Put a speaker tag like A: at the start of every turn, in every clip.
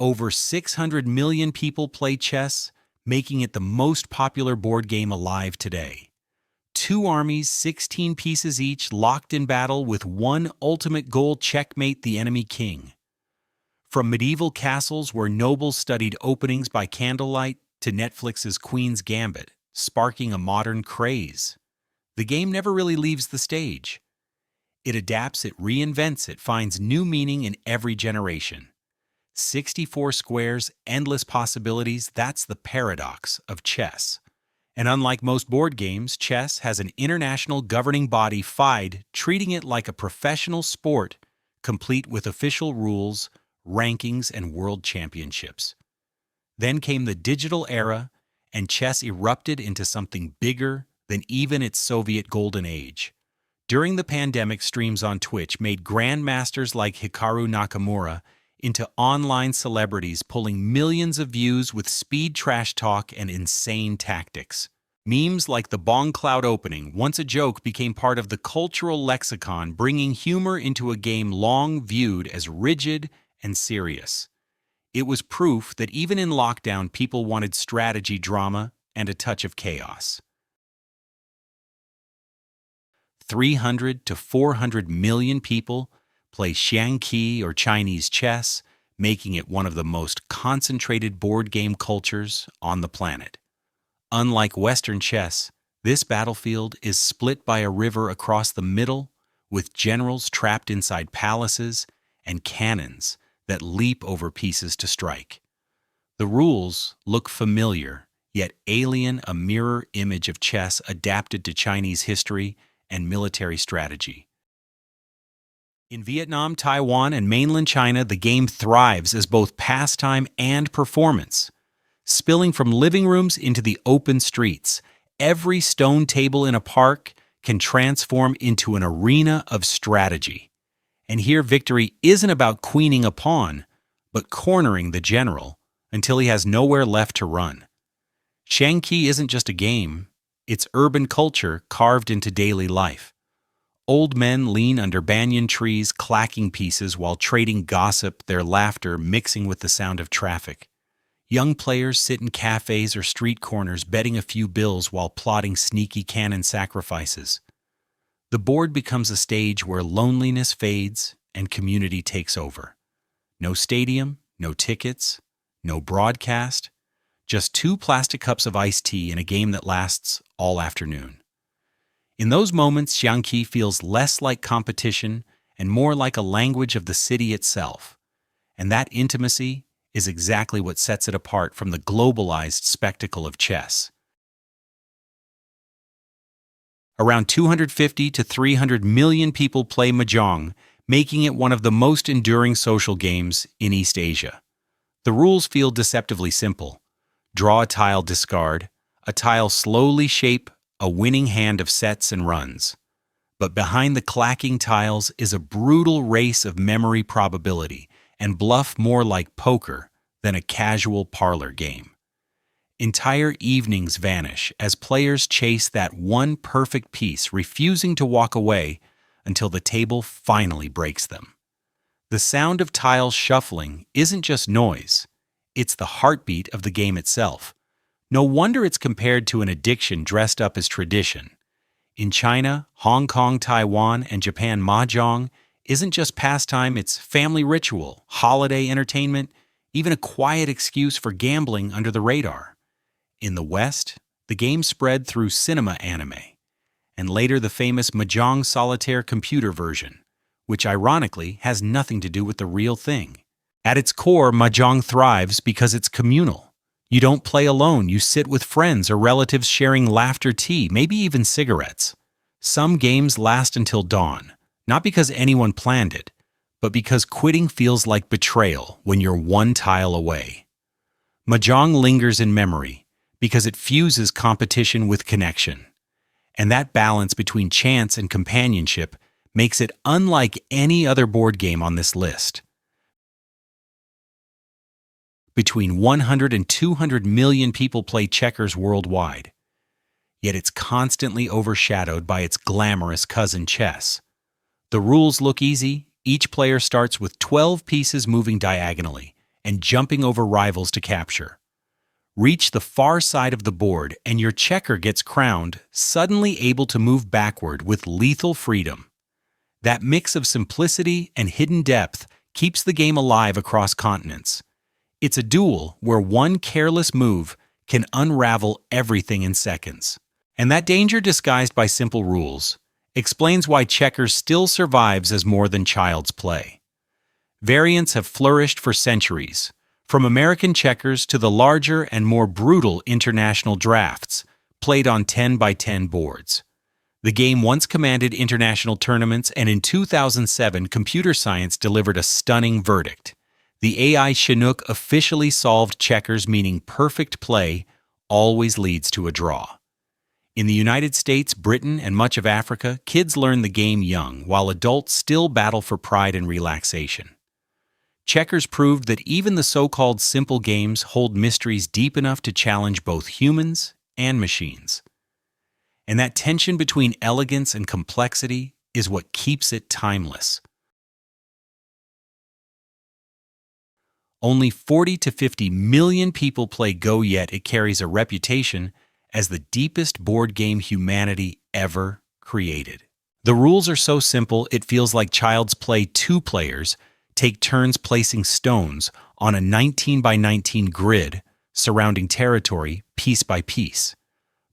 A: Over 600 million people play chess, making it the most popular board game alive today. Two armies, 16 pieces each, locked in battle with one ultimate goal: checkmate the enemy king. From medieval castles where nobles studied openings by candlelight to Netflix's Queen's Gambit, sparking a modern craze. The game never really leaves the stage. It adapts, it reinvents, it finds new meaning in every generation. 64 squares, endless possibilities, that's the paradox of chess. And unlike most board games, chess has an international governing body, FIDE, treating it like a professional sport, complete with official rules, rankings, and world championships. Then came the digital era, and chess erupted into something bigger than even its Soviet golden age. During the pandemic, streams on Twitch made grandmasters like Hikaru Nakamura into online celebrities, pulling millions of views with speed trash talk and insane tactics. Memes like the Bong Cloud opening, once a joke, became part of the cultural lexicon, bringing humor into a game long viewed as rigid and serious. It was proof that even in lockdown, people wanted strategy, drama, and a touch of chaos. 300 to 400 million people play Xiangqi or Chinese chess, making it one of the most concentrated board game cultures on the planet. Unlike Western chess, this battlefield is split by a river across the middle, with generals trapped inside palaces and cannons that leap over pieces to strike. The rules look familiar, yet alien, a mirror image of chess adapted to Chinese history and military strategy. In Vietnam, Taiwan, and mainland China, the game thrives as both pastime and performance. Spilling from living rooms into the open streets, every stone table in a park can transform into an arena of strategy. And here, victory isn't about queening a pawn, but cornering the general until he has nowhere left to run. Xiangqi isn't just a game, it's urban culture carved into daily life. Old men lean under banyan trees, clacking pieces while trading gossip, their laughter mixing with the sound of traffic. Young players sit in cafes or street corners, betting a few bills while plotting sneaky cannon sacrifices. The board becomes a stage where loneliness fades and community takes over. No stadium, no tickets, no broadcast, just 2 plastic cups of iced tea in a game that lasts all afternoon. In those moments, Xiangqi feels less like competition and more like a language of the city itself. And that intimacy is exactly what sets it apart from the globalized spectacle of chess. Around 250 to 300 million people play Mahjong, making it one of the most enduring social games in East Asia. The rules feel deceptively simple. Draw a tile, discard. A tile slowly shape a winning hand of sets and runs. But behind the clacking tiles is a brutal race of memory, probability, and bluff, more like poker than a casual parlor game. Entire evenings vanish as players chase that one perfect piece, refusing to walk away until the table finally breaks them. The sound of tiles shuffling isn't just noise, it's the heartbeat of the game itself. No wonder it's compared to an addiction dressed up as tradition. In China, Hong Kong, Taiwan, and Japan, Mahjong isn't just pastime, it's family ritual, holiday entertainment, even a quiet excuse for gambling under the radar. In the West, the game spread through cinema anime, and later the famous Mahjong solitaire computer version, which ironically has nothing to do with the real thing. At its core, Mahjong thrives because it's communal. You don't play alone, you sit with friends or relatives sharing laughter, tea, maybe even cigarettes. Some games last until dawn, not because anyone planned it, but because quitting feels like betrayal when you're one tile away. Mahjong lingers in memory because it fuses competition with connection. And that balance between chance and companionship makes it unlike any other board game on this list. Between 100 and 200 million people play checkers worldwide. Yet it's constantly overshadowed by its glamorous cousin chess. The rules look easy. Each player starts with 12 pieces moving diagonally, and jumping over rivals to capture. Reach the far side of the board and your checker gets crowned, suddenly able to move backward with lethal freedom. That mix of simplicity and hidden depth keeps the game alive across continents. It's a duel where one careless move can unravel everything in seconds. And that danger disguised by simple rules explains why checkers still survives as more than child's play. Variants have flourished for centuries, from American checkers to the larger and more brutal international drafts, played on 10 by 10 boards. The game once commanded international tournaments, and in 2007, computer science delivered a stunning verdict. The AI Chinook officially solved checkers, meaning perfect play always leads to a draw. In the United States, Britain, and much of Africa, kids learn the game young, while adults still battle for pride and relaxation. Checkers proved that even the so-called simple games hold mysteries deep enough to challenge both humans and machines. And that tension between elegance and complexity is what keeps it timeless. Only 40 to 50 million people play Go, yet it carries a reputation as the deepest board game humanity ever created. The rules are so simple it feels like child's play. Two players take turns placing stones on a 19 by 19 grid surrounding territory piece by piece.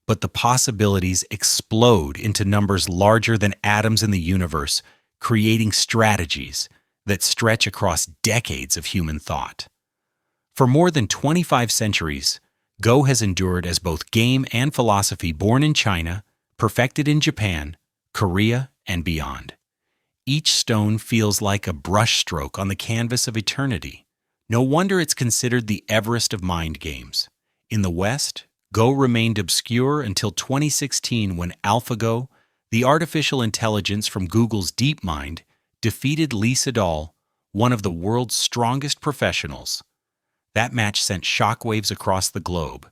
A: But the possibilities explode into numbers larger than atoms in the universe, creating strategies that stretch across decades of human thought. For more than 25 centuries, Go has endured as both game and philosophy, born in China, perfected in Japan, Korea, and beyond. Each stone feels like a brushstroke on the canvas of eternity. No wonder it's considered the Everest of mind games. In the West, Go remained obscure until 2016, when AlphaGo, the artificial intelligence from Google's DeepMind, defeated Lee Sedol, one of the world's strongest professionals. That match sent shockwaves across the globe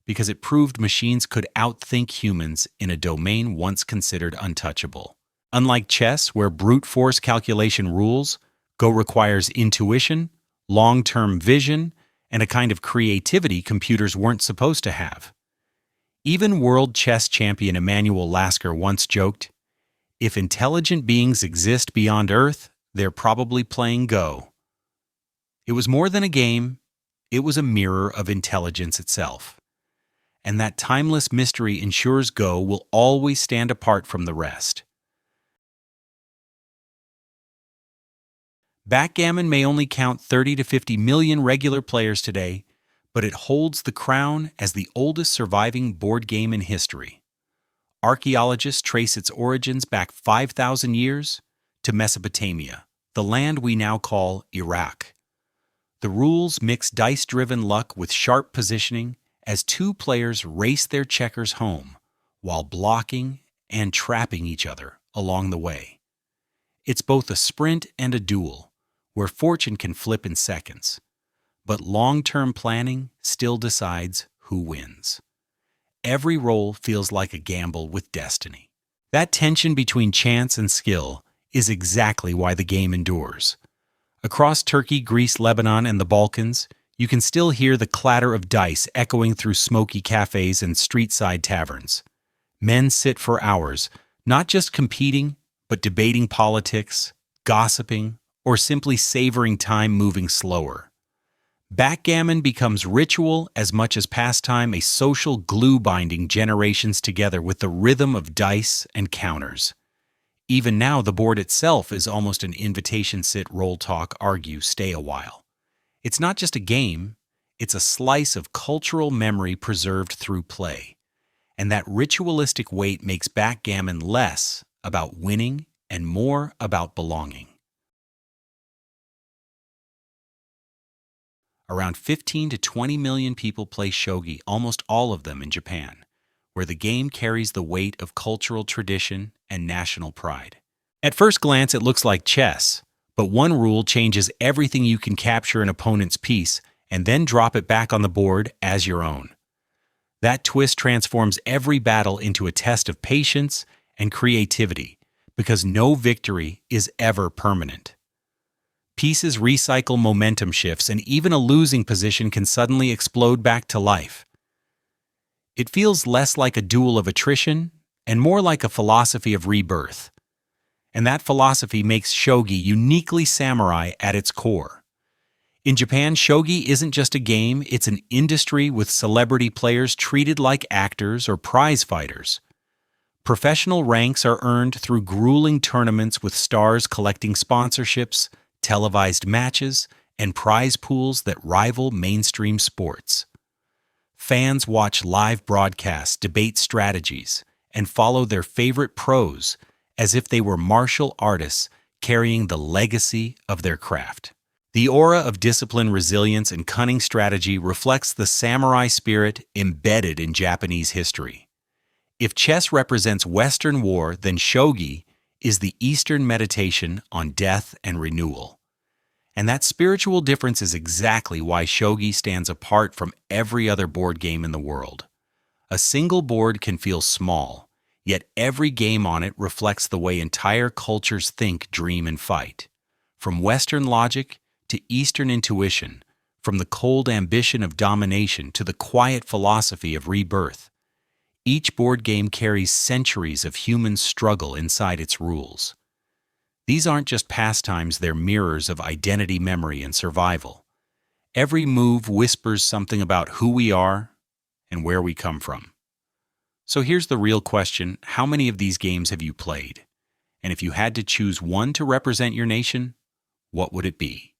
A: because it proved machines could outthink humans in a domain once considered untouchable. Unlike chess, where brute force calculation rules, Go requires intuition, long-term vision, and a kind of creativity computers weren't supposed to have. Even world chess champion Emanuel Lasker once joked, "If intelligent beings exist beyond Earth, they're probably playing Go." It was more than a game, it was a mirror of intelligence itself. And that timeless mystery ensures Go will always stand apart from the rest. Backgammon may only count 30 to 50 million regular players today, but it holds the crown as the oldest surviving board game in history. Archaeologists trace its origins back 5,000 years to Mesopotamia, the land we now call Iraq. The rules mix dice-driven luck with sharp positioning as two players race their checkers home while blocking and trapping each other along the way. It's both a sprint and a duel, where fortune can flip in seconds, but long-term planning still decides who wins. Every roll feels like a gamble with destiny. That tension between chance and skill is exactly why the game endures. Across Turkey, Greece, Lebanon, and the Balkans, you can still hear the clatter of dice echoing through smoky cafes and street-side taverns. Men sit for hours, not just competing, but debating politics, gossiping, or simply savoring time moving slower. Backgammon becomes ritual as much as pastime, a social glue binding generations together with the rhythm of dice and counters. Even now, the board itself is almost an invitation: sit, roll, talk, argue, stay a while. It's not just a game, it's a slice of cultural memory preserved through play. And that ritualistic weight makes backgammon less about winning and more about belonging. Around 15 to 20 million people play shogi, almost all of them in Japan, where the game carries the weight of cultural tradition and national pride. At first glance, it looks like chess, but one rule changes everything: you can capture an opponent's piece and then drop it back on the board as your own. That twist transforms every battle into a test of patience and creativity, because no victory is ever permanent. Pieces recycle momentum shifts, and even a losing position can suddenly explode back to life. It feels less like a duel of attrition and more like a philosophy of rebirth. And that philosophy makes shogi uniquely samurai at its core. In Japan, shogi isn't just a game, it's an industry with celebrity players treated like actors or prize fighters. Professional ranks are earned through grueling tournaments with stars collecting sponsorships, televised matches, and prize pools that rival mainstream sports. Fans watch live broadcasts, debate strategies, and follow their favorite pros as if they were martial artists carrying the legacy of their craft. The aura of discipline, resilience, and cunning strategy reflects the samurai spirit embedded in Japanese history. If chess represents Western war, then shogi is the Eastern meditation on death and renewal. And that spiritual difference is exactly why shogi stands apart from every other board game in the world. A single board can feel small, yet every game on it reflects the way entire cultures think, dream, and fight. From Western logic to Eastern intuition, from the cold ambition of domination to the quiet philosophy of rebirth, each board game carries centuries of human struggle inside its rules. These aren't just pastimes, they're mirrors of identity, memory, and survival. Every move whispers something about who we are and where we come from. So here's the real question: how many of these games have you played? And if you had to choose one to represent your nation, what would it be?